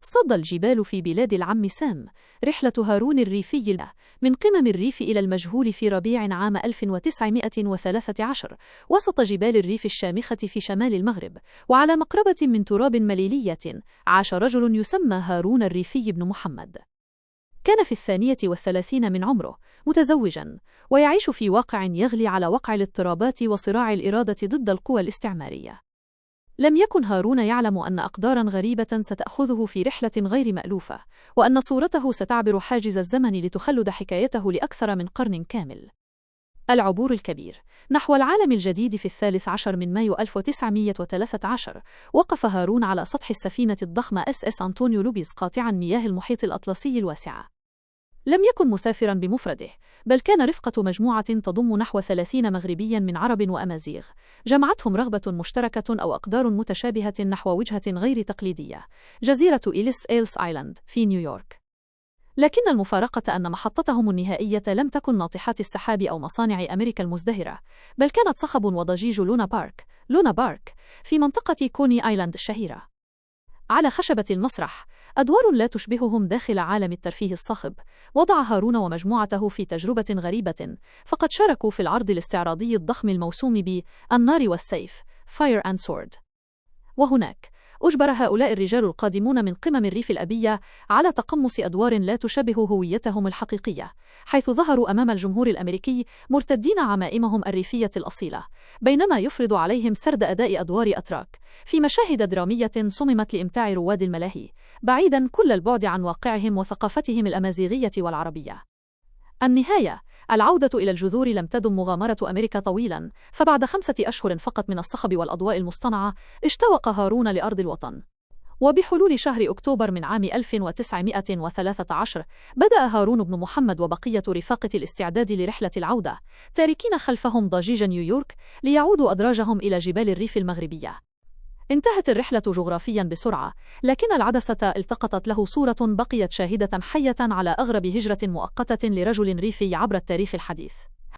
صدى الجبال في بلاد العم سام. رحلة هارون الريفي من قمم الريف إلى المجهول في ربيع عام 1913 وسط جبال الريف الشامخة في شمال المغرب، وعلى مقربة من تراب مليلية عاش رجل يسمى هارون الريفي بن محمد. كان في 32 من عمره، متزوجا، ويعيش في واقع يغلي على وقع الاضطرابات وصراع الإرادة ضد القوى الاستعمارية. لم يكن هارون يعلم أن أقداراً غريبة ستأخذه في رحلة غير مألوفة، وأن صورته ستعبر حاجز الزمن لتخلد حكايته لأكثر من قرن كامل. العبور الكبير نحو العالم الجديد. في 13 من مايو 1913 وقف هارون على سطح السفينة الضخمة SS أنطونيو لوبيز قاطعاً مياه المحيط الأطلسي الواسعة. لم يكن مسافراً بمفرده، بل كان رفقة مجموعة تضم نحو 30 مغربياً من عرب وأمازيغ، جمعتهم رغبة مشتركة أو أقدار متشابهة نحو وجهة غير تقليدية، جزيرة إيليس آيلاند في نيويورك. لكن المفارقة أن محطتهم النهائية لم تكن ناطحات السحاب أو مصانع أمريكا المزدهرة، بل كانت صخب وضجيج لونا بارك في منطقة كوني آيلاند الشهيرة. على خشبة المسرح أدوار لا تشبههم داخل عالم الترفيه الصاخب. وضع هارون ومجموعته في تجربة غريبة، فقد شاركوا في العرض الاستعراضي الضخم الموسوم بالنار والسيف Fire and Sword. وهناك أجبر هؤلاء الرجال القادمون من قمم الريف الأبية على تقمص أدوار لا تشبه هويتهم الحقيقية، حيث ظهروا أمام الجمهور الأمريكي مرتدين عمائمهم الريفية الأصيلة، بينما يفرض عليهم سرد أداء أدوار أتراك في مشاهد درامية صممت لإمتاع رواد الملاهي، بعيداً كل البعد عن واقعهم وثقافتهم الأمازيغية والعربية. النهاية، العودة إلى الجذور لم تدم مغامرة أمريكا طويلاً، فبعد 5 أشهر فقط من الصخب والأضواء المصطنعة اشتوق هارون لأرض الوطن. وبحلول شهر أكتوبر من عام 1913 بدأ هارون بن محمد وبقية رفاقة الاستعداد لرحلة العودة، تاركين خلفهم ضجيج نيويورك ليعودوا أدراجهم إلى جبال الريف المغربية. انتهت الرحلة جغرافياً بسرعة، لكن العدسة التقطت له صورة بقيت شاهدة حية على أغرب هجرة مؤقتة لرجل ريفي عبر التاريخ الحديث.